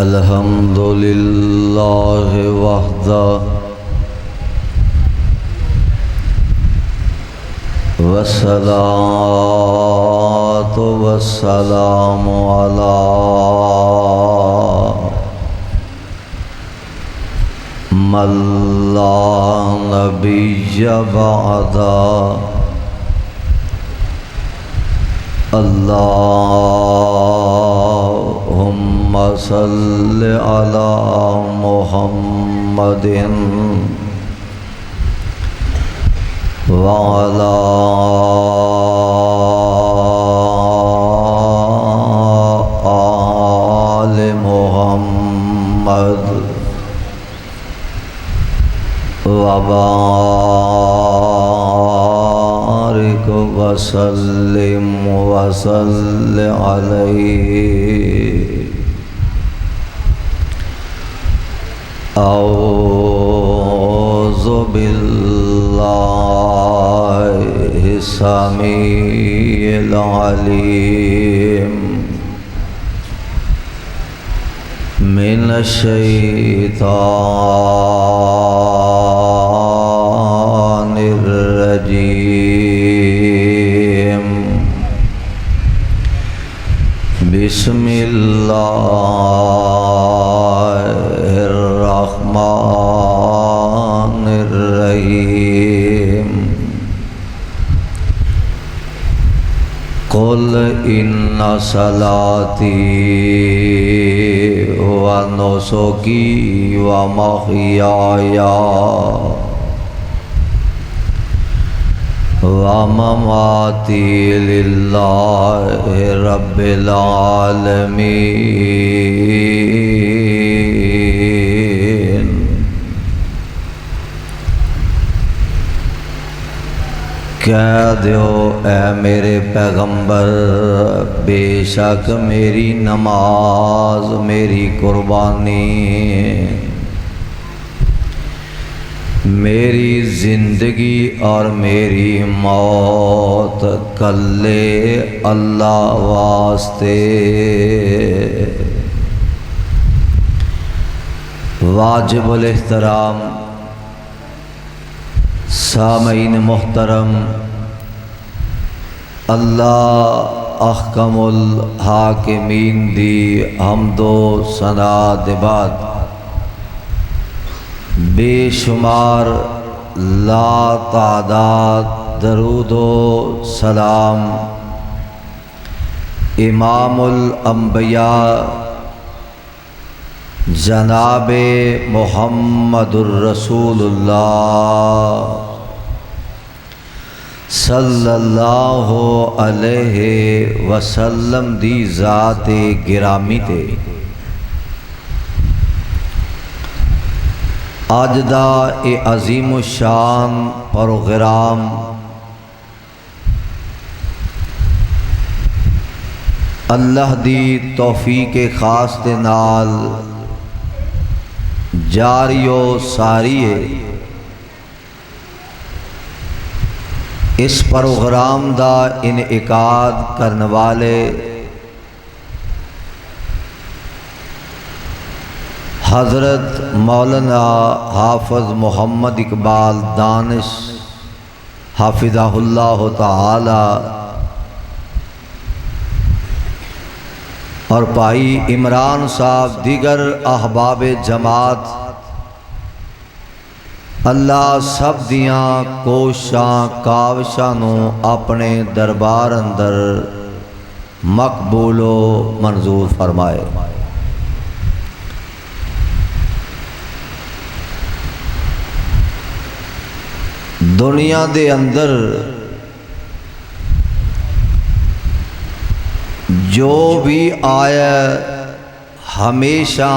الحمد للہ وحدہ والصلاة والسلام علی من لا نبی بعدہ اللہم صل علی محمد وعلی آل محمد وبارک وسلم وصل علیہ اعوذ باللہ السمیع العلیم من الشیطان الرجیم بسم اللہ الرحمن الرحیم قل ان صلاتی و نسکی و محیای و مماتی للہ رب العالمین۔ کہہ دیو اے میرے پیغمبر، بے شک میری نماز، میری قربانی، میری زندگی اور میری موت کلے اللہ واسطے۔ واجب الاحترام سامعین محترم، اللہ احکم الحاکمین دی حمد و ثنا دے بعد بے شمار لا تعداد درود و سلام امام الانبیاء جناب محمد الرسول اللہ صلی اللہ علیہ وسلم دی ذات گرامی تے اج دا اے عظیم الشان پروگرام اللہ دی توفیق خاص دے نال جاری و ساری ہے۔ اس پروگرام دا انعقاد کرنے والے حضرت مولانا حافظ محمد اقبال دانش حافظہ اللہ تعالی اور بھائی عمران صاحب، دیگر احباب جماعت، اللہ سب دیاں کوشاں کاوشاں نو اپنے دربار اندر مقبول و منظور فرمائے۔ دنیا دے اندر جو بھی آیا ہمیشہ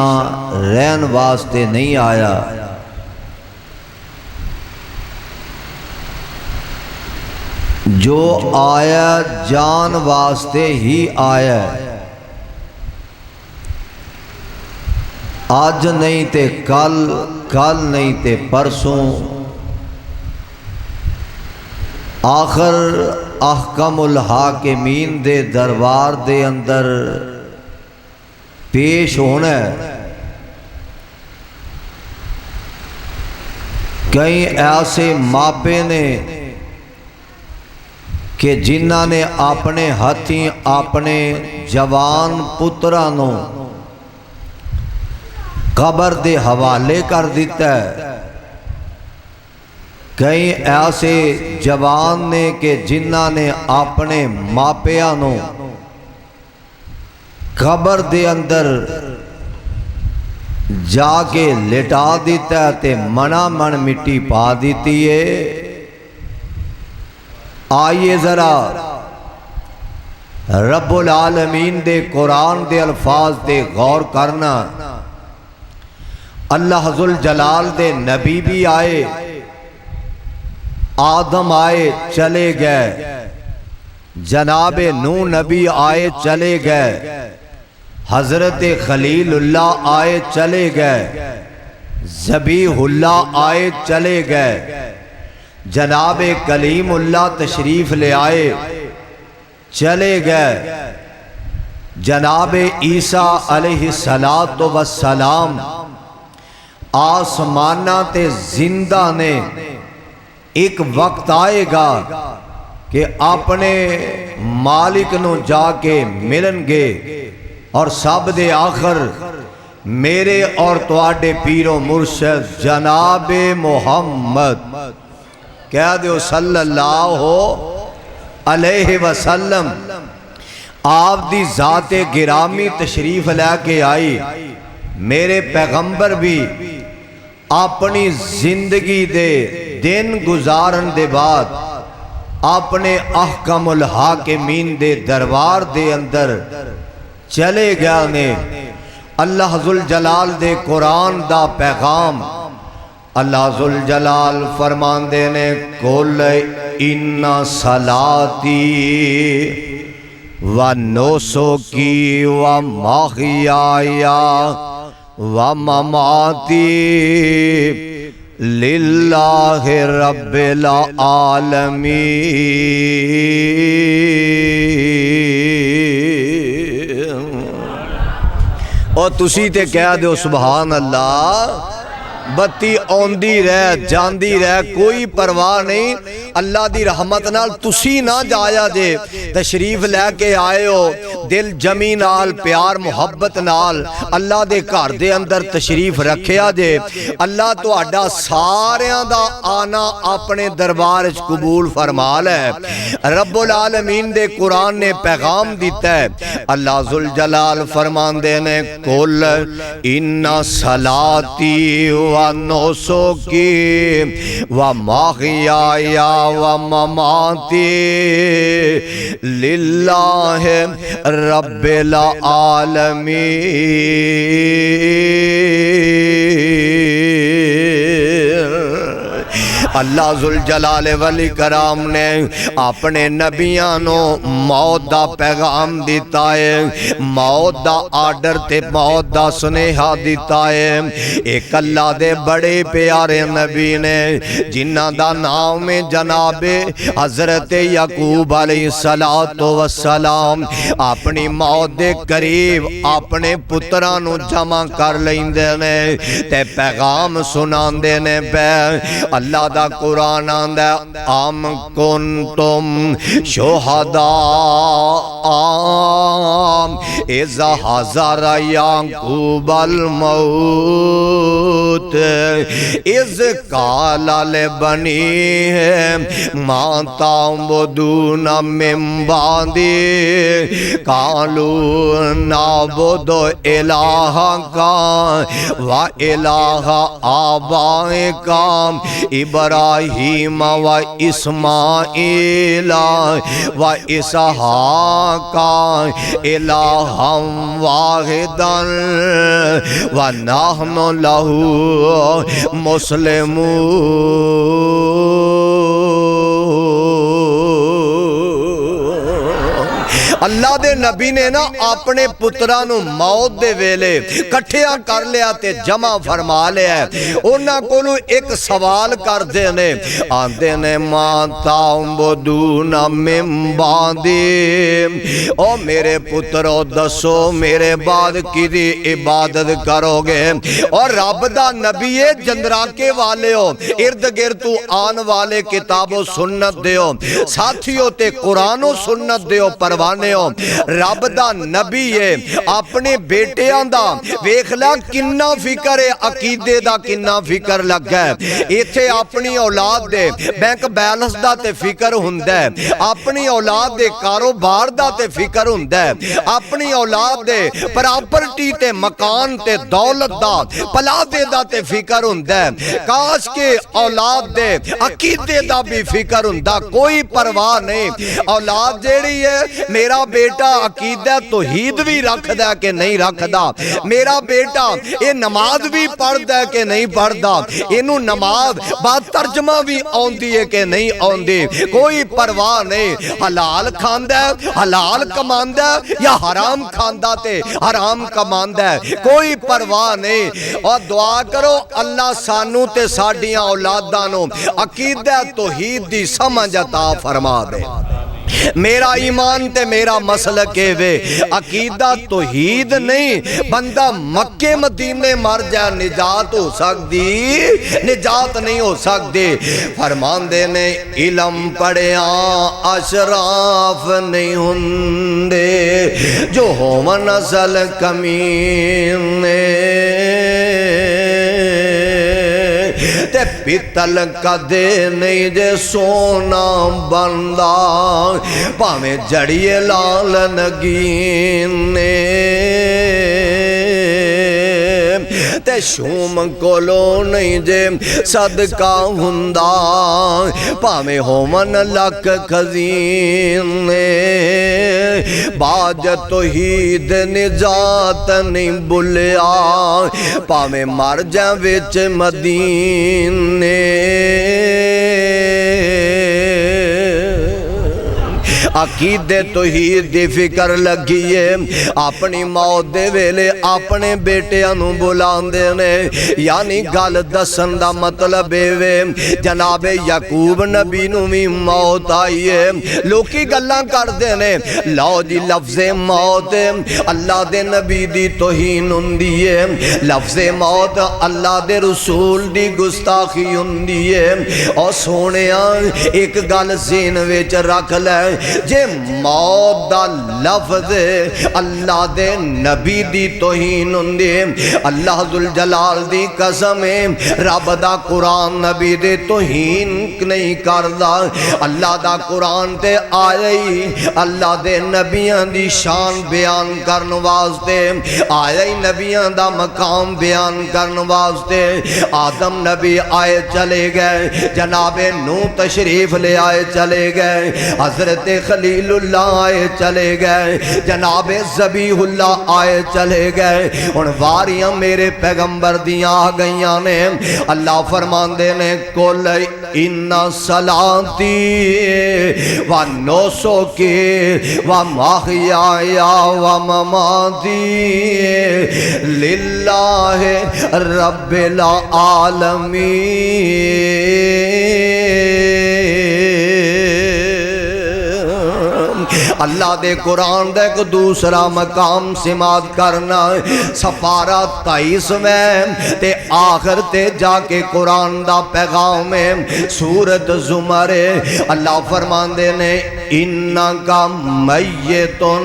رہن واسطے نہیں آیا، جو آیا جان واسطے ہی آیا۔ آج نہیں تے کل، کل نہیں تے پرسوں، آخر احکم الحاکمین دے دربار دے اندر پیش ہونا ہے۔ کئی ایسے ماپے نے کہ جنہاں نے اپنے ہاتھیں اپنے جوان پترانوں قبر دے حوالے کر دیتا ہے۔ کئی ایسے جوان نے کہ جنہاں نے اپنے ماپیانوں قبر دے اندر جا کے لٹا دیتا ہے تے منا من مٹی پا دیتی ہے۔ آئیے ذرا رب العالمین دے قرآن دے الفاظ دے غور کرنا۔ اللہ ذوالجلال دے نبی بھی آئے، آدم آئے چلے گئے، جناب نوح نبی آئے چلے گئے، حضرت خلیل اللہ آئے چلے گئے، ذبیح اللہ آئے چلے گئے، جناب کلیم اللہ تشریف لے آئے چلے گئے، جناب عیسیٰ علیہ السلام آسمانہ تے زندہ نے۔ ایک وقت آئے گا کہ اپنے مالک نو جا کے ملن گے، اور سب دے آخر میرے اور تواڈے پیر و مرشد جناب محمد کہہ دیو صلی اللہ علیہ وسلم، آپ دی ذات گرامی تشریف لے کے آئی۔ میرے پیغمبر بھی اپنی زندگی دے دن گزارن دے بعد اپنے احکم الحاکمین دے دربار دے اندر چلے گیا نے۔ اللہ ذوالجلال دے قرآن دا پیغام اللہ ذوالجلال فرمان دے نے قُلْ إِنَّ صَلَاتِي وَنُسُكِي وَمَحْيَايَ وَمَمَاتِي لِلَّهِ رَبِّ الْعَالَمِينَ۔ اور تسی تے کہہ دیو سبحان اللہ۔ بتی اوندی رہ جاندی رہ کوئی پرواہ نہیں، اللہ دی رحمت نال تسی نہ جایا جے، تشریف لے کے آئے ہو دل جمی نال پیار محبت نال اللہ دے گھر دے اندر تشریف رکھیا جے، اللہ تو اڈا ساریاں دا آنا اپنے دربار قبول فرما لے۔ رب العالمین دے قرآن نے پیغام دیتا ہے۔ اللہ ذوالجلال فرمان دے نے قُلْ إِنَّ صَلَاتِي وَنُسُكِي وَمَحْيَايَ وَمَمَاتِي لِلَّهِ رَبِّ الْعَالَمِينَ۔ اللہ ذوالجلال والاکرام نے اپنے نبیانوں موت دا پیغام دیتا ہے، موت دا آرڈر تے موت دا سنیہا دیتا ہے۔ ایک اللہ دے بڑے پیارے نبی نے جنہ دا نام جناب حضرت یعقوب علیہ السلام اپنی موت دے قریب اپنے پترانوں جمع کر لیندے نے تے پیغام سنان دے نے پہ۔ اللہ دا قرآن آندہ ام کنتم شہداء اذ حضر یعقوب الموت اذ قال لبنیہ ما تعبدون من بعدی قالوا نعبد الہک و الہ آبائک ابراہیم و اسماعیل و اسحاق الہا واحدا و نحن لہ مسلمون۔ اللہ اللہ دے نبی نے نا اپنے پتراں نو موت دے ویلے کٹھیاں کر لیا تے جمع فرما لیا ہے. انہاں کولوں ایک سوال کر دے نے آندے نے ماں تعبدون من بعدی او میرے پترو دسو میرے بعد کدی عبادت کرو گے. اور رب دا نبی جندراکے والے ہو ارد گرد تو آن والے کتاب و سنت دیو ساتھیوں تے قرآن و سنت دیو پروانے ہو. رب دا نبی ہے اپنے بیٹیاں دا ویکھ لا کننا فکر ہے عقیدے دا کننا فکر لگا ہے. ایتھے اپنی اولاد دے بینک بیلنس دا تے فکر ہوندا ہے اپنی اولاد دے کاروبار دا تے فکر ہوندا ہے اپنی اولاد دے پراپرٹی تے مکان تے دولت دا پلادے دا تے فکر ہوندا ہے. کاش کے اولاد دے عقیدے دا بھی فکر ہوندا. کوئی پرواہ نہیں. اولاد جیڑی ہے میرا بیٹا عقیدہ توحید بھی رکھدا کہ نہیں رکھدا, میرا بیٹا یہ نماز بھی پڑھدا کہ نہیں پڑھدا, اینو نماز بات ترجمہ بھی آندی ہے کہ نہیں آندی, کوئی پرواہ نہیں. حلال کھاندا ہے حلال کماندا ہے یا حرام کھاندا تے حرام کماندا ہے, کوئی پرواہ نہیں. اور دعا کرو اللہ سانو تے ساڈیاں اولاداں نو عقیدہ توحید دی سمجھ عطا فرما دے. میرا ایمان تے میرا مسلک وے عقیدہ توحید نہیں. بندہ مکے مدینے مر جائے نجات ہو سکتی نجات نہیں ہو سکتی. فرماندے نے علم پڑھیاں اشراف نہیں ہوندے جو ہون اصل کمینے تے پیتل کدے نہیں جے سونا بندہ پاویں جڑیے لال نگینے تے شوم کولو نہیں جے صدقہ ہوندا پاویں ہوون لک خزینے. باج توحید نجات نہیں بھلیا پاویں مر جاں وچ مدینے. عقیدے توحید دی فکر لگی ہے. اپنی موت دے ویلے اپنے بیٹیاں نو بلاندے نے یعنی گل دسن دا مطلب وے جناب یعقوب نبی نو بھی موت آئی ہے. لوکی گلاں کردے نے لو جی لفظ موت اللہ دے نبی دی توہین ہوندی ہے, لفظ موت اللہ دے رسول دی گستاخی ہوندی ہے. اور سونیا ایک گل ذہن وچ رکھ لے جے موت دا لفظ اللہ دے نبی دی توہین ہوندی اللہ ذوالجلال دی قسم رب دا قرآن نبی دے توہین نہیں کردا. اللہ دا قرآن تے آئی اللہ دے نبیاں دی شان بیان کرن واسطے آئی نبیاں دا مقام بیان کرن واسطے. آدم نبی آئے چلے گئے جناب نوح تشریف لے آئے چلے گئے حضرت خلیل اللہ آئے چلے گئے جناب ذبیح اللہ آئے چلے گئے. ان واریاں میرے پیغمبر دیاں آ گئیاں نے. اللہ فرماندے نے کل ان صلاتی و نسکی و محیای و مماتی للہ رب العالمین. اللہ دے قرآن دے کو دوسرا مقام سماعت کرنا سپارہ 23 تے آخر تے جا کے قرآن دا پیغام سورت زمر اللہ فرماندے نے انکا میتن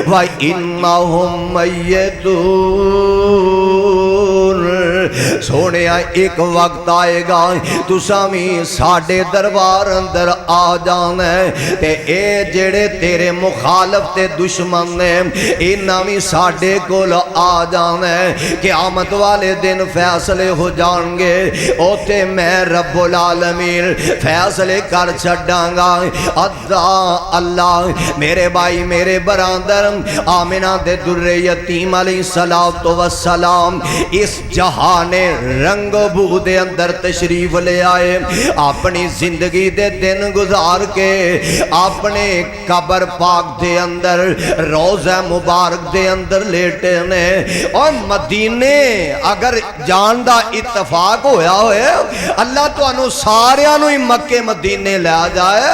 و انہم میتون. سونیا ایک وقت آئے گا تسامی ساڑھے دربار اندر آ جانا ہے تے اے جڑے تیرے مخالف تے دشمن نے انہاں بھی ساڑھے کول آ جانا ہے. قیامت والے دن فیصلے ہو جان گے اوتے میں رب العالمین فیصلے کر چھڑاں گا. اللہ میرے بھائی میرے برادر آمنہ دے در یتیم علیہ السلام اس جہان رنگ بو دے اندر تشریف لے آئے اپنی زندگی دے دن گزار کے اپنے قبر پاک دے اندر روضہ مبارک دے اندر لیٹے نے اور مدینے اگر جان دا اتفاق ہویا ہوئے اللہ تو انہوں ساریانوں ہی مکے مدینے لے جائے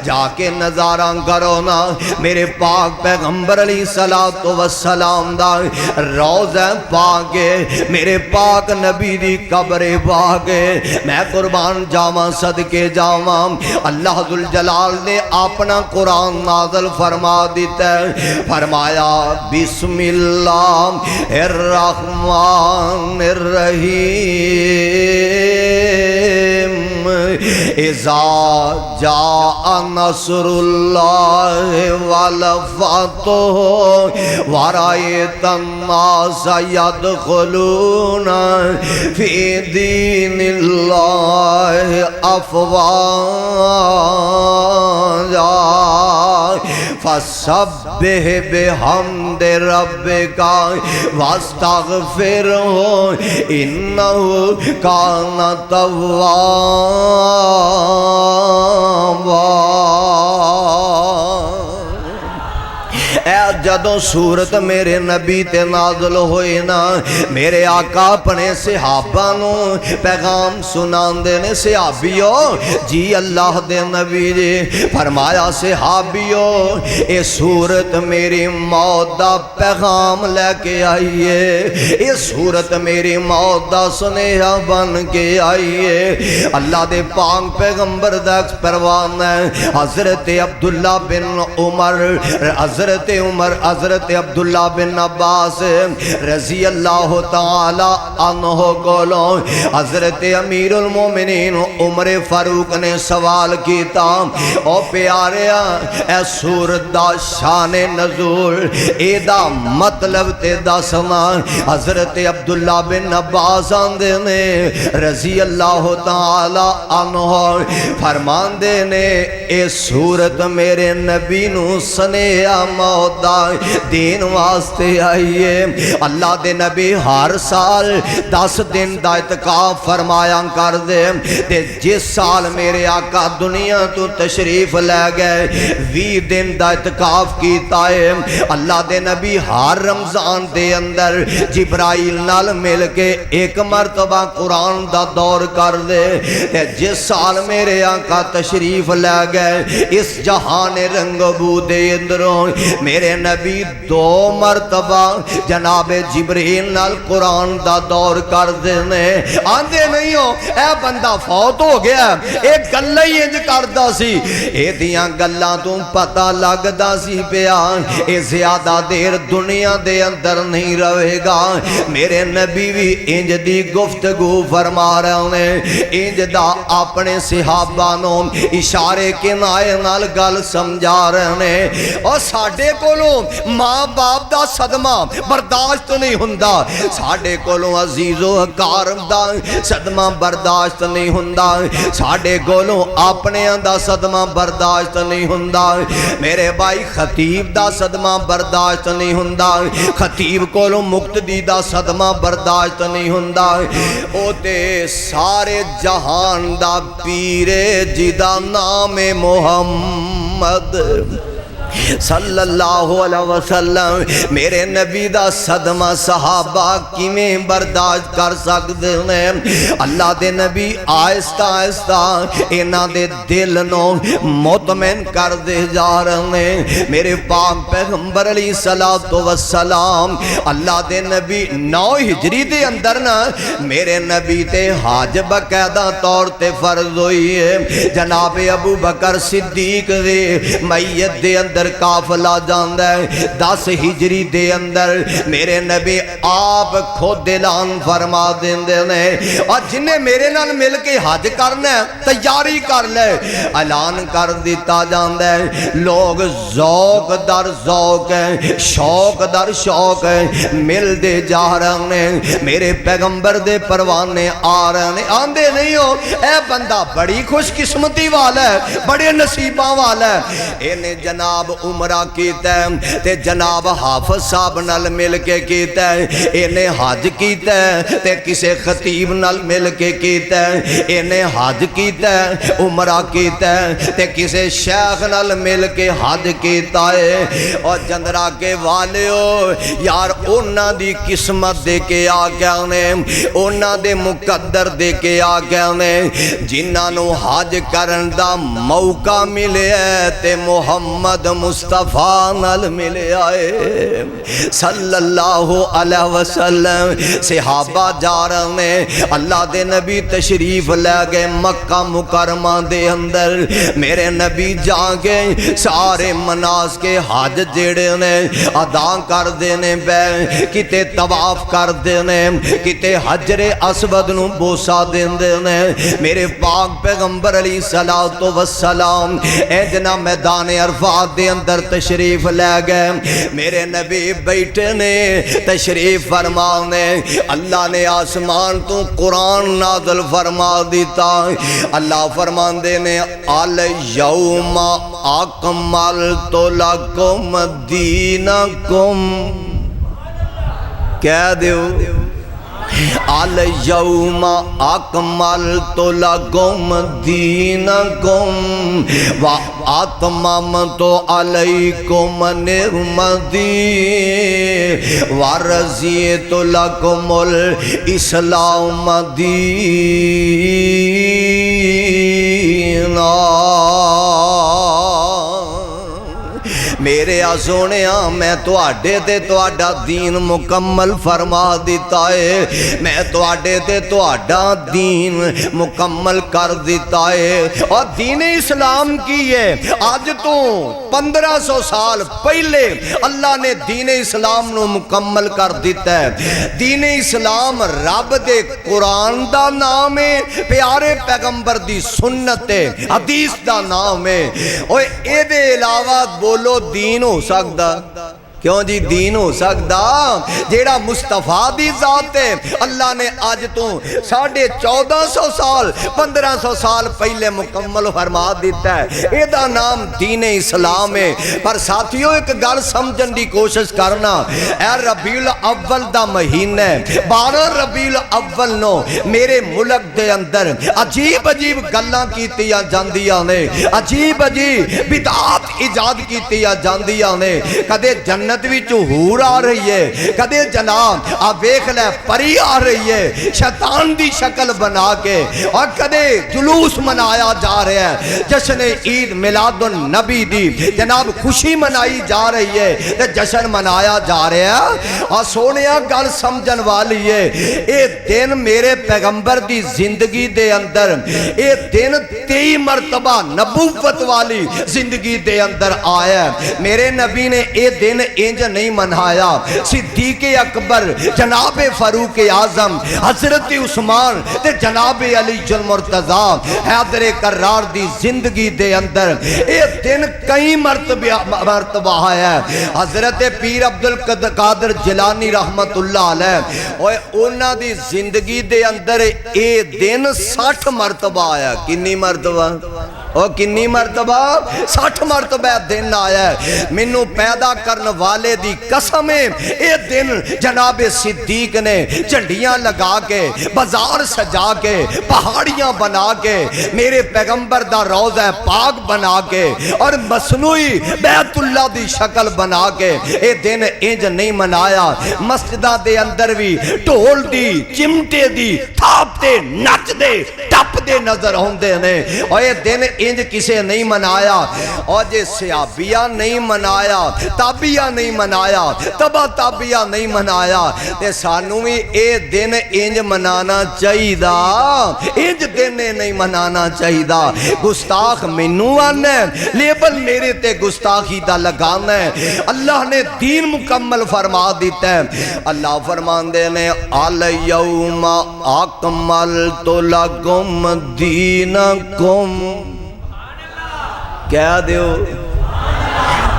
جا کے نظارہ کرو نا میرے پاک پیغمبر علیہ السلام دا روضہ پاکے میرے پاک نبی دی قبر پاکے میں قربان جاواں صدقے جاواں اللہ ذوالجلال نے اپنا قرآن نازل فرما دیتا ہے فرمایا بسم اللہ الرحمن الرحیم اذا جاء نصر اللہ والفتح ورأيت الناس يدخلون في دين الله أفواجا فسبح بحمد ربك واستغفره إنه كان توابا اے جدوں سورت میرے نبی تے نازل ہوئے نا میرے آقا اپنے صحابہ نو پیغام سنان دے نے صحابیو جی اللہ دے نبی جی فرمایا صحابیو اے سورت میری موت دا پیغام لے کے آئیے اے سورت میری موت دا سنیہ بن کے آئیے اللہ دے پاک پیغمبر دا پروان ہے حضرت عبداللہ بن عمر حضرت عبداللہ بن عباس رضی اللہ تعالی عنہ کولوں حضرت امیر المومنین عمر فاروق نے سوال کیتا او پیاریا اے سورت دا شان نزول اے دا مطلب تے دسنا حضرت عبداللہ بن عباس آندے نے رضی اللہ تعالی عنہ فرمان دے نے اے سورت میرے نبی نو سنیا موت دین واسطے آئیے اللہ دے نبی ہر سال 10 دن دا اعتکاف فرمایا کر دے جس سال میرے آقا دنیا تو تشریف لے گئے 20 دن دا اعتکاف کیتا ہے اللہ دے نبی ہر رمضان دے اندر جبرائیل نال مل کے ایک مرتبہ قرآن دا دور کر دے جس سال میرے آقا تشریف لے گئے اس جہان رنگ بو دے اندروں میرے نبی 2 مرتبہ جناب جبرائیل نال قرآن دا دور کر دینے آندے نہیں ہو اے بندہ فوت ہو گیا ایک گلہ ہی انج کردہ سی اے دیاں گلہ تم پتہ لگدہ سی پیان اے زیادہ دیر دنیا دے اندر نہیں رہے گا میرے نبی بھی انج دی گفتگو فرما رہے ہیں انج دا اپنے صحابانوں اشارے کے نائے نال گل سمجھا رہے ہیں اور ساڑھے کولوں ماں باپ دا صدمہ برداشت نہیں ہندہ ساڑھے کولوں عزیز و اکارم دا صدمہ برداشت نہیں ہندہ ساڑھے کولوں اپنے دا صدمہ برداشت نہیں ہندہ میرے بھائی خطیب دا صدمہ برداشت نہیں ہندہ خطیب کولوں مقتدی دا صدمہ برداشت نہیں ہندہ او تے سارے جہان دا پیرے جدا نام محمد صلی اللہ علیہ وسلم میرے نبی دا صدمہ صحابہ کیویں برداشت کر سکتے ہیں اللہ دے نبی آہستہ آہستہ انہاں دے دل نو مطمئن کر دے جا رہے ہیں میرے پاک پیغمبر علیہ السلام اللہ دے نبی 9 ہجری دے اندر نا میرے نبی تے حج باقاعدہ طور تے فرض ہوئی ہے جناب ابو بکر صدیق دے میت دے اندر قافلہ جاندہ ہے 10 ہجری دے اندر میرے نبی آپ خود اعلان فرما دیندے نے اور جنہیں میرے نال مل کے حج کرنا ہے تیاری کر لے اعلان کر دیتا جاندہ ہے لوگ ذوق در ذوق ہیں شوق در شوق ہیں مل دے جا رہے ہیں میرے پیغمبر دے پروانے آ رہے ہیں آندے نہیں ہو اے بندہ بڑی خوش قسمتی والا ہے بڑے نصیبہ والا ہے انہیں جناب جناب عمرہ کیتا ہے تے جناب حافظ صاحب نال مل کے کیتا ہے، انہیں حج کیتا ہے تے کسے خطیب نال مل کے کیتا ہے، انہیں حج کیتا ہے عمرہ کیتا ہے تے کسے شیخ نال مل کے حج کیتا ہے۔ اور جندرا کے والیو یار اونا دی قسمت دے کے آگیا نے، اونا دے مقدر دے کے آگیا نے جنہاں نو حج کرن دا موقع ملے تے محمد مصطفیٰ نال ملے آئے صلی اللہ علیہ وسلم۔ صحابہ جا رہے ہیں، اللہ دے نبی تشریف لے گئے مکہ مکرمہ دے اندر، میرے نبی جا گئے سارے مناس کے حج جڑے نے ادا کر دینے بے، کتے طواف کر دینے، کتے حجر اسود نو بوسا دینے، میرے پاک پیغمبر علیہ السلام اے جنا میدان عرفات دے اندر تشریف لے گئے، میرے نبی بیٹھے نے تشریف فرمانے، اللہ نے آسمان تو قرآن نازل فرما دیتا، اللہ فرمان دینے الیوم اکملت لکم دینکم، کہہ دیو الیوم اکملت لکم دینکم واتممت علیکم نعمتی ورضیت لکم الاسلام دینا۔ میرے سونیا میں تواڈے تے تواڈا دین مکمل فرما دیتا ہے، میں تواڈے تے تواڈا دین مکمل کر دیتا ہے۔ اور دین اسلام کی ہے آج تو 1500 سال پہلے اللہ نے دین اسلام نو مکمل کر دیتا ہے۔ دین اسلام رب دے قرآن دا نام ہے، پیارے پیغمبر دی سنت ہے، حدیث دا نام ہے۔ اور اے دے علاوہ بولو دین ہو سکتا؟ کیوں جی دین ہو سکتا؟ جیڑا مصطفیٰ دی ذات ہے اللہ نے آج تو 1450 سال 1500 سال پہلے مکمل فرما دیتا ہے، اے دا نام دین اسلام ہے۔ پر ساتھیوں ایک گل سمجھن دی کوشش کرنا، اے ربیع الاول دا مہینہ 12 ربیع الاول نو میرے ملک دے اندر عجیب عجیب گلاں کیتیاں جاندیاں نے، عجیب عجیب بدعات ایجاد کیتیاں جاندیاں نے، کدے جنت وچ حور آ رہی ہے، کدے جناب آپ دیکھ لے پری آ رہی ہے شیطان دی شکل بنا کے، اور کدے جلوس منایا جا رہا ہے، جشن عید میلاد النبی دی جناب خوشی منائی جا رہی ہے، جشن منایا جا رہا ہے۔ اور سونیا گل سمجھن والی ہے، اے دن میرے پیغمبر دی زندگی دے اندر، اے دن 23 مرتبہ نبوت والی زندگی دے اندر آیا ہے۔ میرے نبی نے اے دن انج نہیں منایا، صدیق اکبر جناب فاروق اعظم حضرت عثمان تے جناب علی المرتضی حیدر کرار دی زندگی دے اندر اے دن کئی مرتبہ آیا ہے۔ حضرت پیر عبدالقادر جیلانی رحمت اللہ علیہ اور انہاں دی زندگی دے اندر اے دن 60 مرتبہ آیا۔ کنی مرتبہ؟ اور کنی مرتبہ؟ 60 مرتبہ دن آیا ہے۔ منو پیدا کرن والے دی قسم ہے، اے دن جناب صدیق نے جھنڈیاں لگا کے بازار سجا کے پہاڑیاں بنا کے میرے پیغمبر دا روضہ پاک بنا کے اور مصنوعی بیت اللہ دی شکل بنا کے اے دن انج نہیں منایا۔ مسجدہ دے اندر بھی ڈھول دی چمٹے دی تھاپ دے نچ دے ٹپ دے نظر ہوندے نے، اور اے دن انج کسے نہیں منایا۔ اور جے صحابیہ نہیں منایا، تابعیہ نہیں منایا، تبا تابعیہ نہیں منایا، تے سانو بھی اے دن انج منانا چاہیے دا، انج دن نہیں منانا چاہیے دا۔ گستاخ منو آنا ہے، لیبل میرے تے گستاخی دا لگانا ہے۔ اللہ نے دین مکمل فرما دیتا ہے۔ اللہ فرمان دینے الیوم اکملت لکم دینکم، کہہ دیو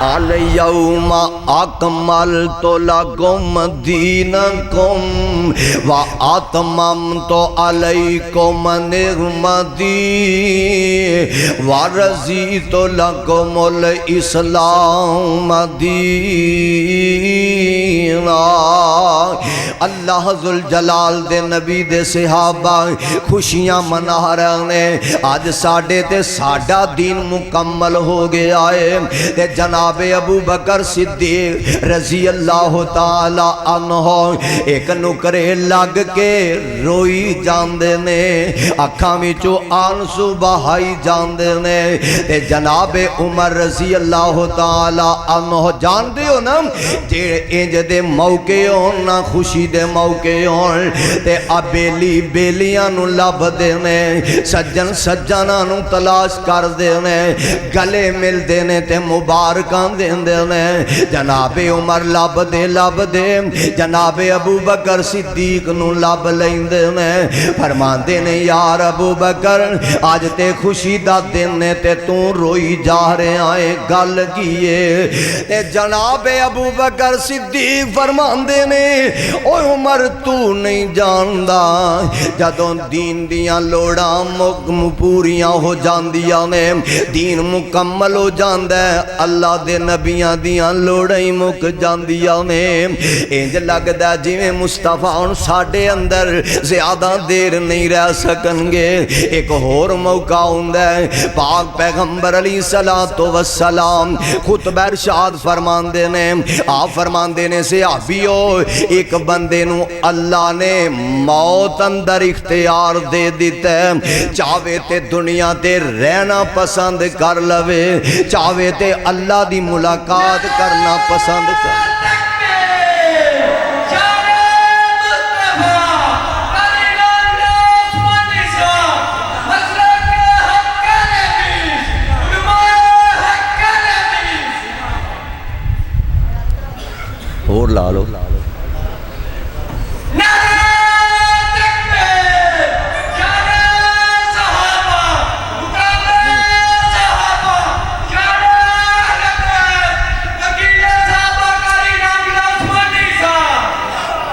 الیوم اکملت لکم دینکم واتممت علیکم نعمتی ورضیت لکم الاسلام دینا۔ اللہ ذوالجلال دے نبی دے صحابہ خوشیاں منا رہے ہیں، آج ساڈے تے ساڈا دین مکمل ہو گیا ہے۔ تے جناب ابو بکر صدیق رضی اللہ تعالی عنہ ایک نکرے لگ کے روئی جاندے نے، اکھاں وچوں آنسو بہائی جاندے نے۔ تے جناب عمر رضی اللہ تعالی عنہ جاندے ہو نا، جے انج دے موقع ہون نا خوشی دے موقع ہون تے بیلی بیلیاں نو لب دے نے، سجن سجناں نو تلاش کر دے نے، گلے مل دے نے تے مبارکاں دین دے نے۔ جناب عمر لب دے جناب ابو بکر صدیق نو لب لیندے نے، فرماندے نے یار ابو بکر آج تے خوشی دا دن نے تے تو روئی جا رہے آئے، گل کیے؟ تے جناب ابو بکر صدیق فرماندے نے او عمر تو نہیں جاندا جدوں دین دیاں لوڑاں پوریاں ہو جاندیاں نے، دین مکمل ہو جاندا ہے، اللہ دے نبیاں دیاں لوڑاں ہی مک جاندیاں نے۔ انج لگدا جویں مصطفیٰ ہن ساڈے اندر زیادہ دیر نہیں رہ سکن گے۔ ایک ہور موقع ہوندا ہے، پاک پیغمبر علیہ الصلوۃ والسلام خطبہ ارشاد فرماندے نے، آپ فرماندے نے صحابیو ایک بندے نو اللہ نے موت اندر اختیار دے دیتا ہے، چاہے تے دنیا تے رہنا پسند کر لوے، چاہے تے اللہ دی ملاقات کرنا پسند کر۔ اور لا لو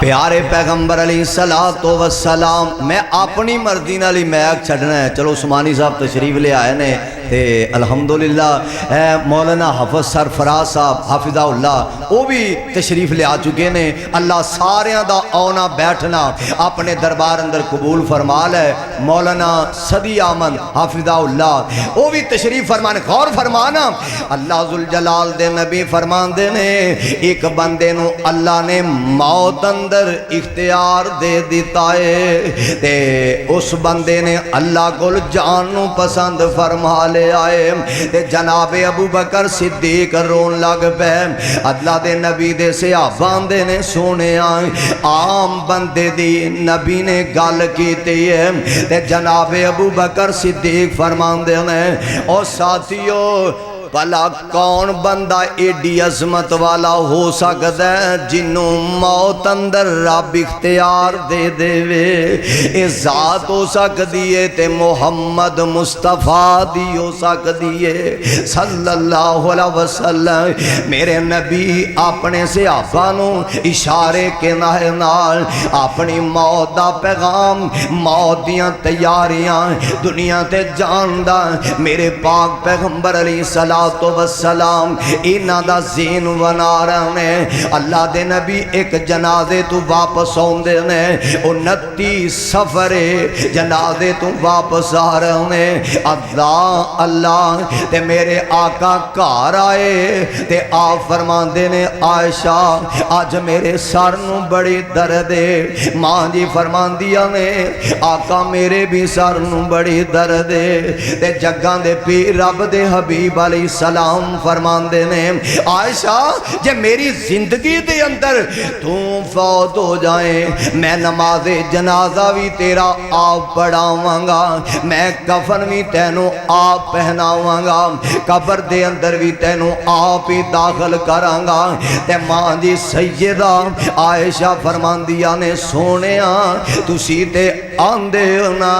پیارے پیغمبر علیہ الصلوۃ والسلام، میں اپنی مرضی نال ہی میک چھڈنا ہے، چلو عثمانی صاحب تشریف لے آئے نے تے الحمدللہ مولانا حافظ سرفراز صاحب حافظہ اللہ وہ بھی تشریف لے آ چکے نے۔ اللہ ساریاں دا آنا بیٹھنا اپنے دربار اندر قبول فرما لے۔ مولانا صدی احمد حافظہ اللہ وہ بھی تشریف فرمانے، غور فرمانا، اللہ ذوالجلال دے نبی فرماندے نے ایک بندے نو اللہ نے موت اندر اختیار دے دیتا ہے تے اس بندے نے اللہ کو جان نو پسند فرما لے آئے تے جناب ابو بکر صدیق رون لگ پے۔ اللہ دے نبی دے صحابہ دے نے سونے آئے عام بندے دی نبی نے گل کیتی ہے تے جناب ابو بکر صدیق فرماندے نے او ساتھیو بھلا کون بندہ ایڈی عظمت والا ہو سکتا ہے جنوں موت اندر رب اختیار دے دے وے؟ اے ذات ہو سکتی ہے تے محمد مصطفیٰ دی ہو سکتی ہے صلی اللہ علیہ وسلم۔ میرے نبی اپنے صحابہ نو اشارے کے نال اپنی موت دا پیغام، موت دیاں تیاریاں دنیا تے جاندا میرے پاک پیغمبر علیہ السلام تو والسلام اینا دا زین بنا رہے ہیں۔ اللہ دے نبی ایک جنازے تو واپس ہوندے نے، 29 سفر جنازے تو واپس آ رہے ہیں۔ اللہ تے میرے آقا گھر آئے تے آپ فرماندے نے عائشہ آج میرے سر نو بڑی درد ہے۔ ماں جی فرماندیاں نے آقا میرے بھی سر نو بڑی درد ہے تے جگاں دے پیر رب دے حبیب علیہ السلام فرماندے نے عائشہ جے میری زندگی دے اندر تو فوت ہو جائیں میں نماز جنازہ بھی تیرا آپ پڑھاواں گا، میں کفن بھی تینوں آپ پہناواں گا، قبر دے اندر بھی تینوں آپ ہی داخل کراں گا۔ تے ماں جی سیدہ عائشہ فرماندیاں نے سونیاں تسی تے آندے نا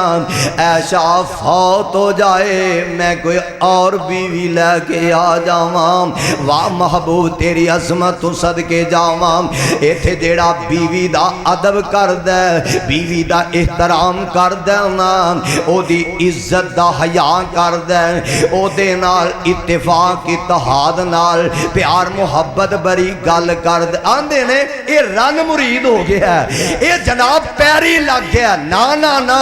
عائشہ فوت ہو جائے میں کوئی اور بیوی لے کے آ جاواں واہ محبوب تیری عظمت تو صدقے جاواں ایتھے جیڑا بیوی دا ادب کردا ہے بیوی دا احترام کردا نا او دی عزت دا حیا کردا ہے او دے نال اتفاق اتحاد نال پیار محبت بری گل کردا آندے نے اے رن مرید ہو گیا ہے اے جناب پیری لگ گیا نا نا نا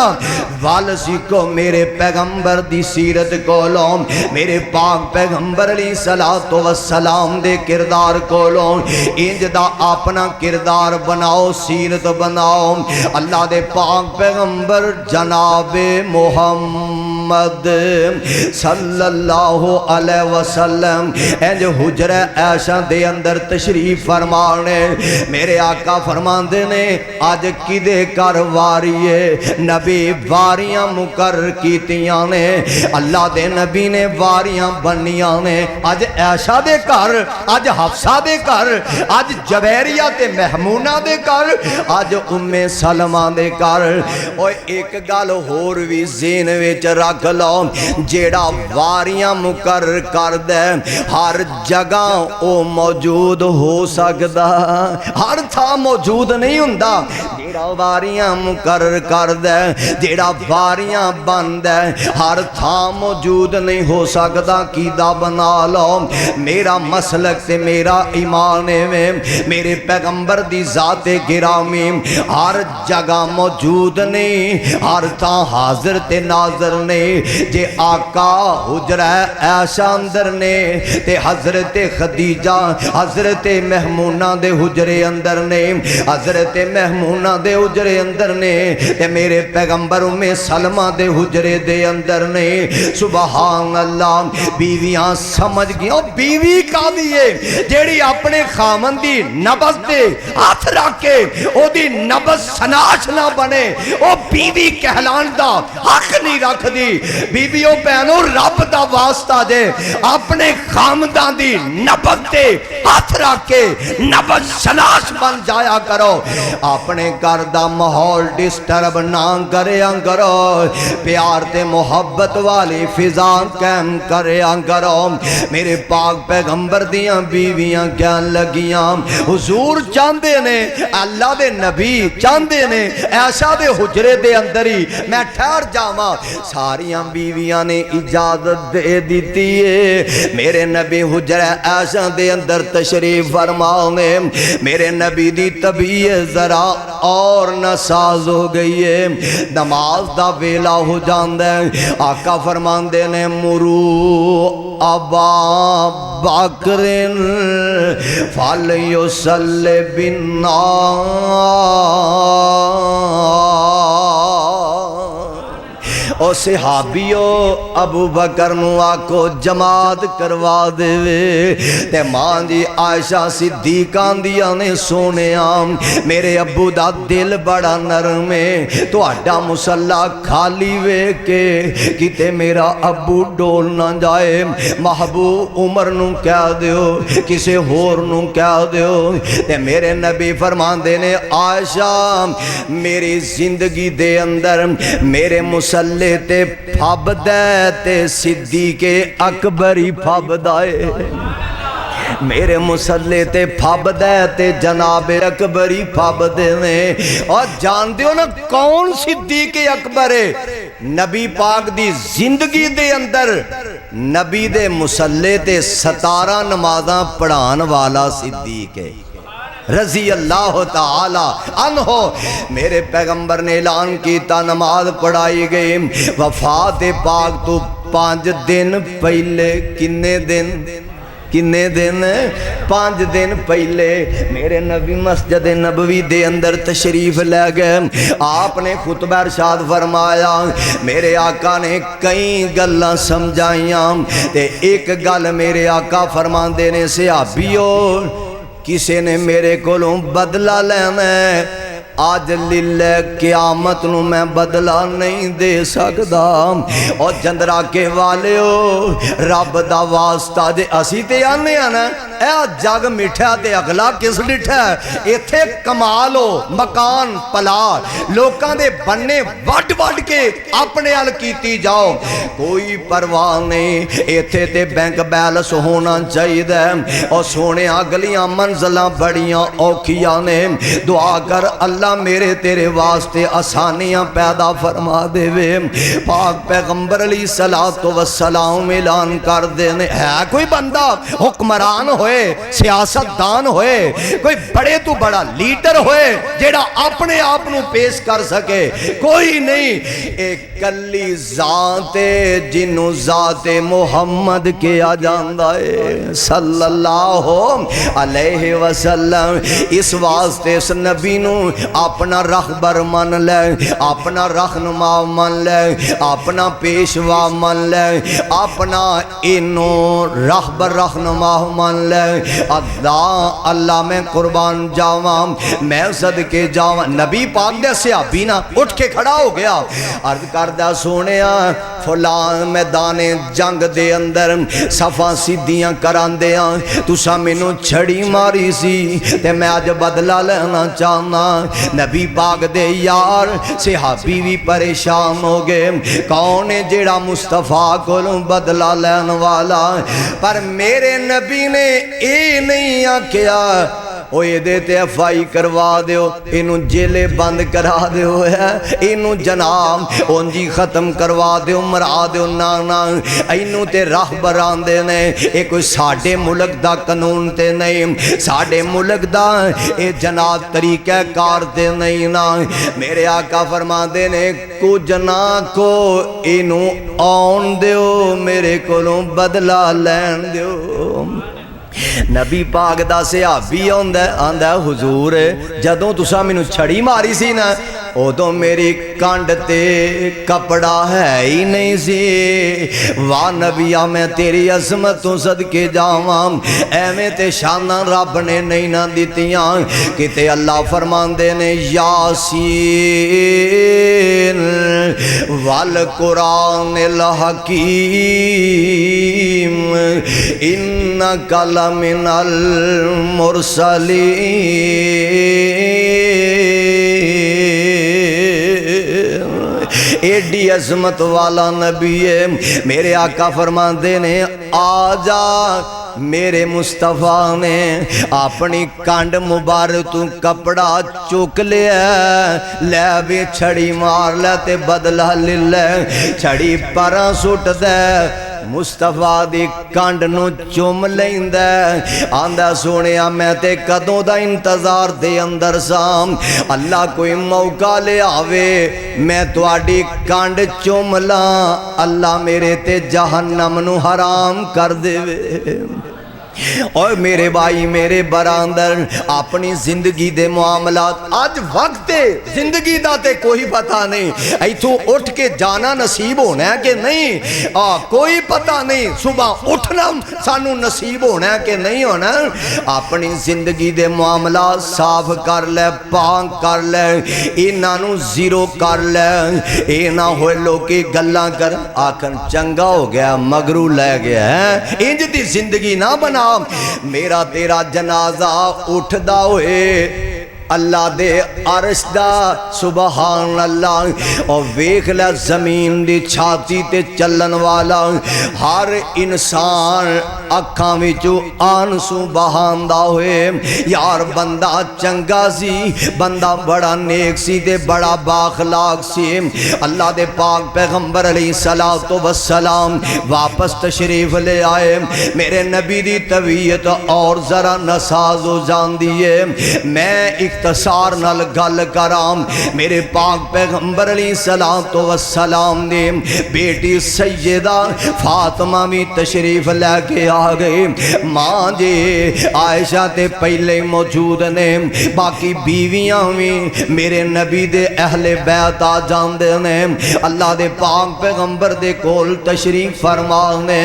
وال سیکھو میرے پیغمبر دی سیرت کولوں میرے پاک پیغمبر علیہ الصلوۃ والسلام دے کردار کولوں انج دا اپنا کردار بناؤ سیرت بناؤ اللہ دے پاک پیغمبر جناب محمد صلی اللہ علیہ وسلم انج حجرہ عائشہ دے اندر تشریف فرمانے میرے آقا فرماندے نے آج کدے کر واریے نبی واریاں مقرر کیتیاں نے اللہ دے نبی نے واریاں بنیاں نے آج عائشہ دے کر آج حفصہ دے کر آج جویریہ تے محمونہ دے کر آج ام سلمہ دے کر اور ایک گل ہور وی ذہن وچ رکھ لو جیڑا واریاں مقرر کر دے ہر جگہ او موجود ہو سکدا ہر تھا موجود نہیں ہوندا جیڑا واریاں مقرر کر دے جیڑا واریاں بن دے ہر تھا موجود نہیں ہو سکدا کیدا بنا لو میرا مسلک تے میرا ایمان میں میرے پیغمبر دی ذات گرامی ہر جگہ موجود نہیں ہر تھا حاضر تے ناظر نہیں جے آقا حجرہ عائشہ اندر نے تے حضرت خدیجہ حضرت محمونہ دے حجرے اندر نے حضرت محمونہ دے حجرے اندر نے تے میرے پیغمبر ام سلمہ دے حجرے دے اندر نے سبحان اللہ بیویاں سمجھ گیا بیوی کا دیئے جیڑی اپنے خامن دی نبض دے ہاتھ رکھ کے او دی نبض سناش نہ بنے او بیوی کہلان دا حق نہیں رکھ دی بیویوں پہنو رب دا واسطہ دے اپنے خامدان دی نبض دے ہاتھ رکھ کے نبض سناش بن جایا کرو اپنے گھر دا ماحول ڈسٹرب نہ کریا کرو پیار تے محبت والی فضا قائم کریا کرو میرے پاک پیغمبر دیاں بیویاں کیا لگیاں حضور چاندے نے اللہ دے نبی چاندے نے ایسا دے حجرے دے اندر ہی میں ٹھہر جاواں ساریاں بیویاں نے اجازت دے دیتی ہے میرے نبی حجرہ ایسا دے اندر تشریف فرمانے میرے نبی دی طبیعت ذرا اور نساز ہو گئی ہے نماز دا ویلا ہو جاندے آقا فرماندے نے مرو ابا بکر فلیصلی بالناس او صحابیو ابو بکر نو آکو جماعت کروا دے تے ماں دی عائشہ صدیقان دیا نے سونے آم میرے ابو دا دل بڑا نرم ہے تو اڈا مسلح کھالی وے کے کتے میرا ابو ڈول نہ جائے محبوب عمر نو کہہ دیو کسے ہور نو کہہ دیو تے میرے نبی فرمان دینے عائشہ میری زندگی دے اندر میرے مسلح تے پھاب دے تے صدیق اکبری پھاب دائے میرے مسلح تے پھاب دے تے جناب اکبری پھاب دے اور جان دیو نا کون صدیق اکبر ہے نبی پاک دی زندگی دے اندر نبی دے مسلح تے 17 نمازاں پڑھان والا صدیق ہے رضی اللہ تعالی عنہ میرے پیغمبر نے اعلان کیتا نماز پڑھائی گئی وفات پاک تو 5 دن پہلے کنے دن 5 دن پہلے میرے نبی مسجد نبوی دے اندر تشریف لے گئے آپ نے خطبہ ارشاد فرمایا میرے آقا نے کئی گلاں سمجھائیاں تے ایک گل میرے آقا فرماندے نے صحابیو کسے نے میرے کولوں بدلہ لینا ہے آج للہ قیامت نو میں بدلہ نہیں دے سکدا اور جندرا کے والے ہو رب دا واسطہ جے اسی تے آنے آنا اے جگ مٹھا تے اگلا کس ڈٹھا ایتھے کمال ہو مکان پلا لوکاں دے بننے وڈ وڈ کے اپنے ال کیتی جاؤ کوئی پرواہ نہیں ایتھے تے بینک بیلنس ہونا چاہیے اور سونے گلیاں منزلاں بڑیاں اوکھیاں نے دعا کر اللہ میرے تیرے واسطے آسانیاں پیدا فرما دے وے پاک پیغمبر علیہ السلام اعلان کر دینے ہے کوئی بندہ حکمران ہوئے سیاست دان ہوئے کوئی بڑے تو بڑا لیڈر ہوئے جیڑا اپنے آپ نو پیش کر سکے کوئی نہیں ایک کلی ذات جنو ذات محمد کیا جاندہ ہے صلی اللہ علیہ وسلم اس واسطے اس نبی نو اپنا رہبر من لے اپنا رہنما من لے اپنا پیشوا من لے اپنا انو رہبر رہنما من لے اللہ میں قربان جاواں میں صدقے جاواں نبی پاک دے صحابی نا اٹھ کے کھڑا ہو گیا عرض کردہ سونیا فلان میدان جنگ دے اندر صفا سیدھیاں کران دیا تُسا مینوں چھڑی ماری سی تے میں آج بدلہ لینا چاہنا نبی پاک دے یار صحابی بھی پریشان ہو گئے کون جیڑا مصطفیٰ کو بدلہ لینا والا پر میرے نبی نے اے نہیں آکیا او یہ دیتے افائی کروا دیو انہوں جیلے بند کرا دیو ہے انہوں جناب انجی ختم کروا دیو مرا دیو نانا انہوں تے راہ بران دے نے ایک کوئی ساڑھے ملک دا قانون تے نہیں ساڑھے ملک دا اے جناب طریقہ کار تے نہیں نا میرے آقا فرما دے نے کو جنا کو انہوں آن دیو میرے کولوں بدلہ لین دیو نبی پاک دا صحابی آندہ حضور جدوں تسا مینوں چھڑی ماری سی نا او تو میری کانڈ تے کپڑا ہے ہی نہیں سی واہ نبیہ میں تیری عظمتوں صدقے جاواں ایویں تے شانہ رب نے نہیں نہ دیتیاں کتے اللہ فرمان دینے یاسین والقرآن الحکیم انکا لمن المرسلین ایڈی عظمت والا نبی ہے میرے آقا فرماندے نے آجا میرے مصطفیٰ نے اپنی کانڈ مبارک تو کپڑا چوک لیا لے بھی چھڑی مار لے تے بدلہ لے لے چھڑی پرا سوٹ دے مصطفیٰ دی کانڈ نو چوم لین دے آندہ سونیا میں تے کدوں دا انتظار دے اندر سام اللہ کوئی موقع لے آوے میں تواڈی کانڈ چوم لاں اللہ میرے تے جہنم نو حرام کر دے اور میرے بھائی میرے براندر اپنی زندگی دے معاملات آج وقت زندگی دا تے کوئی پتہ نہیں ایتھوں اٹھ کے جانا نصیب ہونا ہے کہ نہیں کوئی پتہ نہیں صبح اٹھنا سانو نصیب ہونا ہے کہ نہیں ہونا اپنی زندگی دے معاملات صاف کر لے پاک کر لے انہوں زیرو کر لے اے نہ ہوئے لوگی گلاں کر آکھن چنگا ہو گیا مگرو لے گیا ہے انج دی زندگی نہ بنا میرا تیرا جنازہ اٹھ دا ہوئے اللہ دے عرش دا سبحان اللہ اور ویکھ لے زمین دی چھاتی تے چلن والا ہر انسان اکھاں وچوں آنسو بہاندا ہوئے یار بندہ چنگا سی بندہ بڑا نیک سی تے بڑا باخلاق سی اللہ دے پاک پیغمبر علیہ السلام واپس تشریف لے آئے میرے نبی دی طبیعت اور ذرا نساز ہو جان دیئے میں اختصار نال گل کرام میرے پاک پیغمبر علیہ السلام نے بیٹی سیدہ فاطمہ بھی تشریف لے کے آ گئے ماں جی عائشہ تے پہلے ہی موجود نے باقی بیویاں بھی میرے نبی دے اہل بیت آ جاندے نے اللہ دے پاک پیغمبر دے کول تشریف فرما نے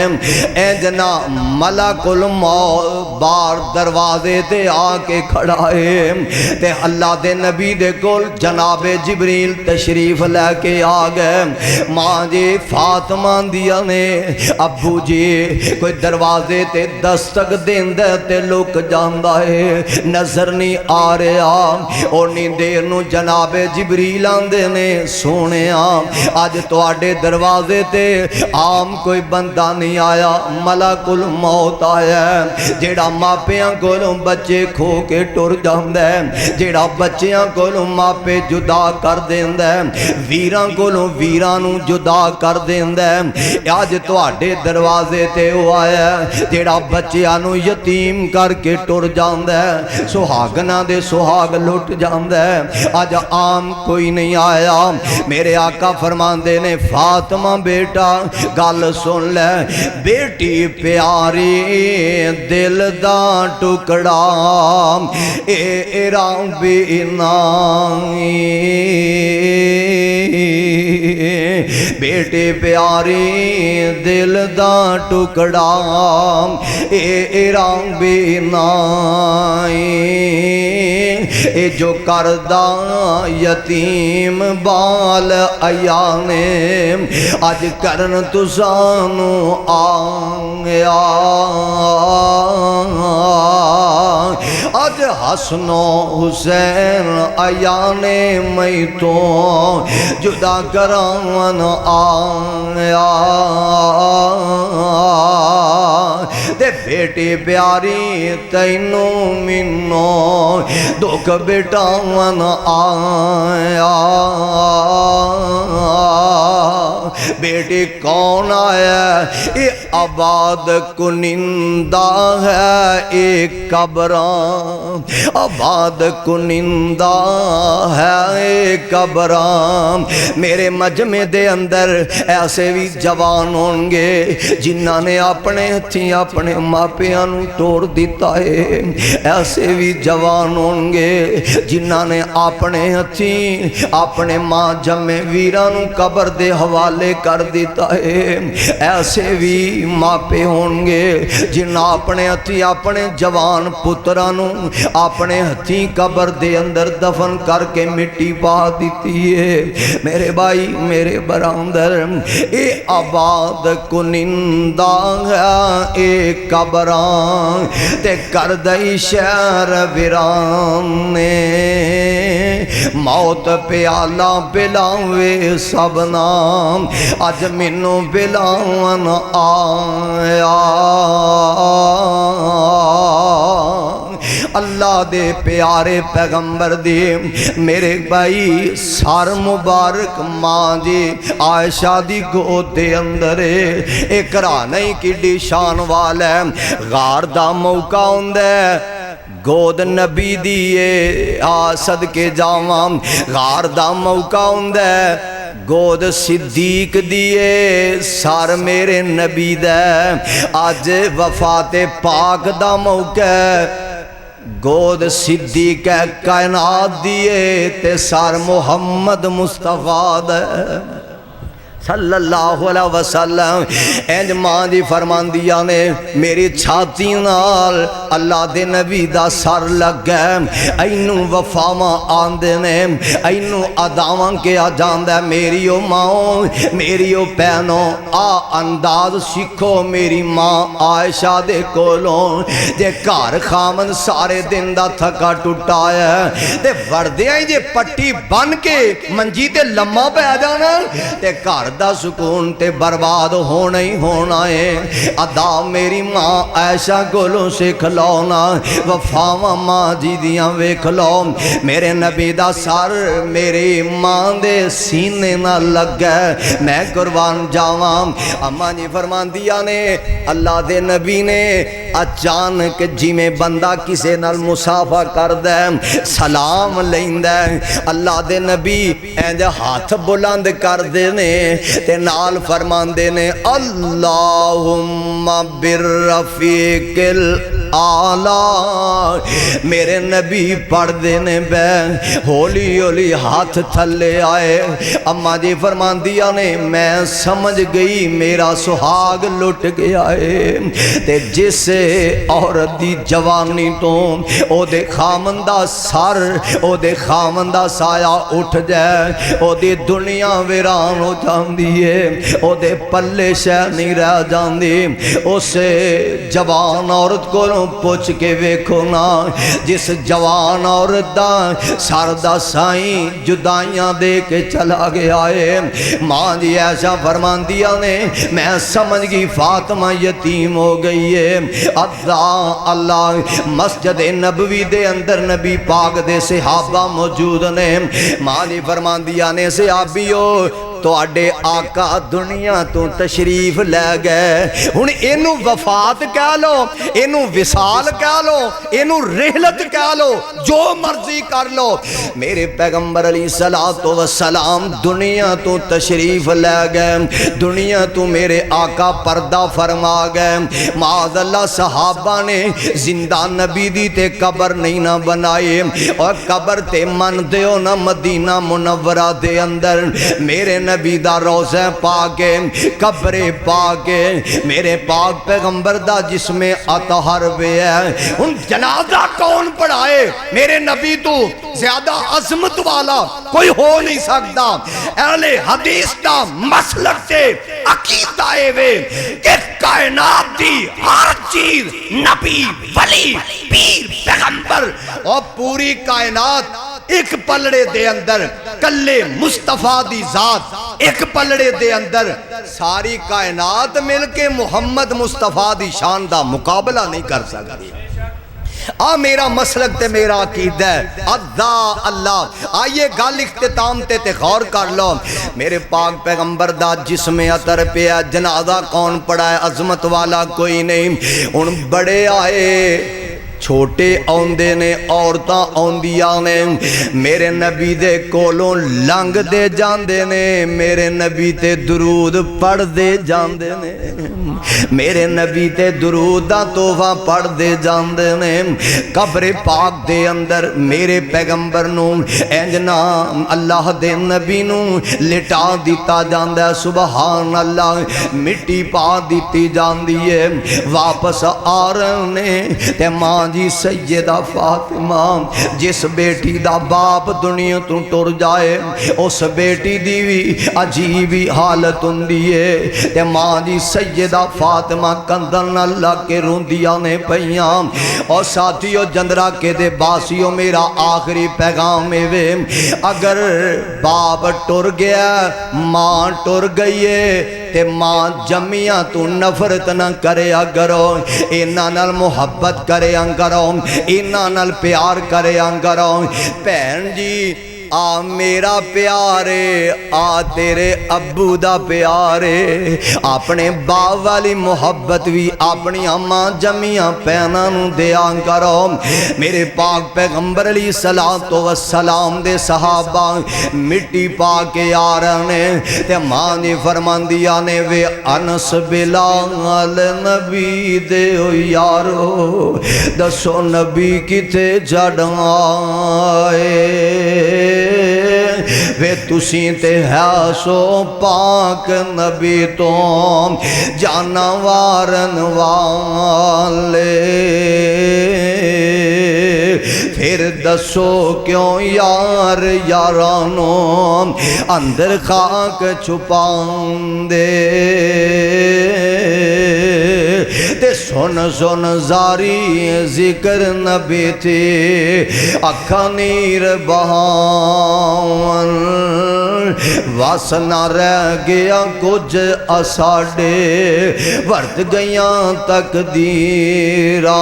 اے جنا ملک الموت بار دروازے تے آ کے کھڑا ہے تے اللہ دے نبی دے کول جناب جبریل تشریف لے کے آ گئے ماں جی فاطمہ دیا نے ابو جی کوئی دروازے تے دستک دیندے تے لک جاندہ ہے نظر نہیں آ رہا اونی دیر نو جناب جبریل آندے نے سونے آج تو آڈے دروازے تے عام کوئی بندہ نہیں آیا ملک الموت آیا جیڑا ماپیاں کولوں بچے کھو کے ٹر جاندے جیڑا بچیاں کولوں ماپے جدا کر دیندے ویران کولوں ویرانوں جدا کر دیندے آج تو آڈے دروازے تے ہو آیا جیڑا بچیانوں یتیم کر کے ٹر جاندے سہاگنا دے سہاگ لٹ جاندے آج عام کوئی نہیں آیا میرے آقا فرماندے نے فاطمہ بیٹا گل سن لے بیٹی پیاری دل دا ٹکڑا اے راں بینائی بیٹے پیاری دل دا ٹکڑا اے راں بینائی اے جو کردہ یتیم بال ایانے آج کرن تسانو آیا آج حسن و حسین ایانے میں تو جدا کران آیا دے بیٹی پیاری تینو منو دکھ بٹان آیا بیٹی کون آیا اے آباد کنندہ ہے ایک قبران آباد کنندہ ہے ایک قبران میرے مجمع دے اندر ایسے بھی جوان ہونگے جنہاں نے اپنے ہتھی اپنے ماپیاں نو توڑ دیتا ہے ایسے بھی جوان ہونگے جنہاں نے اپنے ہتھی اپنے ماں جمع ویرانو قبر دے حوالے کر دیتا ہے ایسے بھی ماپے ہونگے جنہاں اپنے ہتھی اپنے جوان پترانو اپنے ہتھی قبر دے اندر دفن کر کے مٹی پا دیتی ہے میرے بھائی میرے براندر اے آباد کنندہ ہے ایک قبران تے کردئی شہر ویران نے موت پیالہ پلاوے سب نام آج منو پلاون آیا اللہ دے پیارے پیغمبر دے میرے بھائی سار مبارک ماں جی عائشہ دی گود دے اندر ایک رانائی کی ڈی شان والا غار دا موقع ہوندے گود نبی دیئے صدقے جاواں غار دا موقع ہوندے گود صدیق دیئے سار میرے نبی دے آج وفات پاک دا موقع گود صدیق کائنات دیئے تے سار محمد مصطفیٰ دے صلی اللہ علیہ وسلم اینج ماں دی فرمان دیا نے میری چھاتی نال اللہ دے نبی دا سر لگ گئے اینو وفاواں آندے نے اینو اداواں کے آجاندے میری او ماں میری او پہنوں انداز سکھو میری ماں عائشہ دے کولوں جے کار خامن سارے دن دا تھکا ٹوٹایا تے وردیاں جے پٹی بن کے منجی تے لمحہ پہ آ جانا تے کار دا سکون تے برباد ہونا ہی ہونا ہے ادا میری ماں عائشہ گولوں سے کھلونا وفاواں ماں جی دیاں وے کھلو میرے نبی دا سر میری ماں دے سینے نہ لگ گئے میں قربان جاواں اماں جی فرمان دیا نے اللہ دے نبی نے اچانک جویں بندہ کسے نال مسافہ کردا ہے سلام لیندا ہے اللہ دے نبی انج ہاتھ بلند کردے نے تے نال فرماندے نے اللہم بالرفیق الاعلی میرے نبی پڑھ دینے بے ہولی ہولی ہاتھ تھلے آئے اماں جی فرماندیاں نے میں سمجھ گئی میرا سہاگ لٹ گیا ہے تے جس عورت دی جوانی تو او دے خامندہ سر او دے خامندہ سایہ اٹھ جائے او دی دنیا ویران ہو جاندی ہے او دے پلے شے نہیں رہ جاندی اسے جوان عورت کو پوچھ کے ویکھو نا جس جوان عورت دا سر دا سائیں جدائیاں دے کے چلا گیا ہے ماں جی ایسا فرماندیا نے میں سمجھ گئی فاطمہ یتیم ہو گئی ہے اللہ مسجد نبوی دے اندر نبی پاک دے صحابہ موجود نے ماں جی فرماندیا نے صحابیو تو اڈے آقا دنیا تو تشریف لے گئے ہن اینو وفات کہہ لو اینو وصال کہہ لو اینو رحلت کہہ لو جو مرضی کر لو میرے پیغمبر علیہ السلام دنیا تو تشریف لے گئے دنیا تو میرے آقا پردہ فرما گئے معاذ اللہ صحابہ نے زندہ نبی دی تے قبر نہیں نہ بنائے اور قبر تے من دیو نہ مدینہ منورہ دے اندر میرے نبی دا روزہ پاکے قبر پاکے میرے پاک پیغمبر دا جس میں اطہر بے ہے ان جنازہ کون پڑھائے میرے نبی تو زیادہ عظمت والا کوئی ہو نہیں سکتا اہل حدیث دا مسلک سے عقیدہ وے کہ کائنات دی ہر چیز نبی ولی پیر پیغمبر اور پوری کائنات ایک پلڑے دے اندر کلے مصطفیٰ دی ذات ایک پلڑے دے اندر ساری کائنات مل کے محمد مصطفیٰ دی شان دا مقابلہ نہیں کر سکتی میرا مسلک تے میرا عقیدہ ہے اللہ آئیے گل اختتام تے غور کر لو میرے پاک پیغمبر دا جسم عطر پہ ہے جنازہ کون پڑا ہے عظمت والا کوئی نہیں ان بڑے آئے چھوٹے آندے نے عورتاں آندیاں نے میرے نبی دے کولوں لنگ دے جاندے نے میرے نبی تے درود پڑھ دے جاندے نے میرے نبی تے درود دا تحفہ پڑھ دے جاندے نے قبر پاک دے اندر میرے پیغمبر نو انجنا اللہ دے نبی نو لٹا دیتا جاندہ ہے سبحان اللہ مٹی پا دیتی جاندی ہے واپس آ رہے نے تے ماں جی سیدہ فاطمہ جس بیٹی دا باپ دنیا تو ٹر جائے اس بیٹی دی بھی عجیبی حالت ہوندی ہے تے ماں جی سیدہ فاطمہ کندن اللہ کے روندیاں نے پئیاں اور ساتھیو جندرہ کے دے باسیو میرا آخری پیغام وے اگر باپ ٹر گیا ماں ٹر گئی ہے تے ماں جمعیاں تو نفرت نہ کریا کرو اینا نال محبت کریا کرو اینا نال پیار کریا کرو بہن جی آ میرا پیارے آ تیرے ابو دا پیارے اپنے باپ والی محبت بھی اپنی اماں جمعیاں پیناں دیا کرو میرے پاک پیغمبر علیہ السلام دے صحابہ مٹی پا کے آ رہے تے ماں نے فرماندیا نے وے انس بلال نبی دے یارو دسو نبی کتے جڑائے وے تسیں تے ہے سو پاک نبی تو جانوارن والے پھر دسو کیوں یار یارانو اندر خاک چھپان دے تے سن سن زاری ذکر نبی تھی اکھا نیر بہان واسنا رہ گیا کچھ اساڑے ورد گیاں تقدیران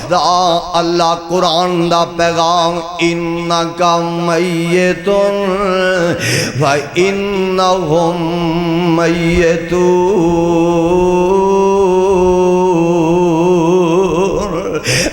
وفدا اللہ قرآن دا پیغام انکا میتون و انہم میتون،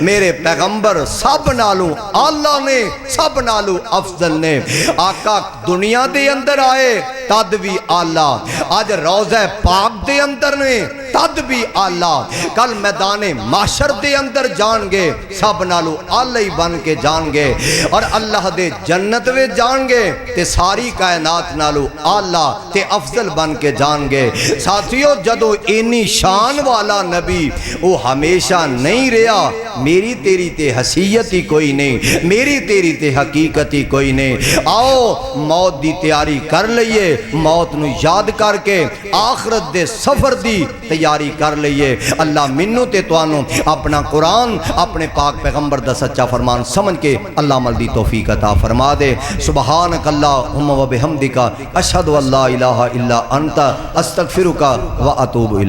میرے پیغمبر سب نالوں اللہ نے، سب نالوں افضل نے۔ آقا دنیا دے اندر آئے تد بھی آلہ، آج روضہ پاک دے اندر نے تد بھی آلہ، کل میدان معاشر دے اندر جان گے سب نالوں آلہ ہی بن کے جان گے، اور اللہ دے جنت میں جان گے تے ساری کائنات نالوں آلہ تے افضل بن کے جان گے۔ ساتھیو جدو اینی شان والا نبی وہ ہمیشہ نہیں رہا، میری تیری تے حیثیت ہی کوئی نہیں، میری تیری تے حقیقت ہی کوئی نہیں۔ آؤ موت دی تیاری کر لئیے، موت نو یاد کر کے آخرت دے سفر دی تیاری کر لئیے۔ اللہ منو تے توانو اپنا قرآن اپنے پاک پیغمبر دا سچا فرمان سمجھ کے اللہ عمل دی توفیق عطا فرما دے۔ سبحانک اللہم و بحمدک اشہد ان لا الہ الا انت استغفرک و اتوب الیک۔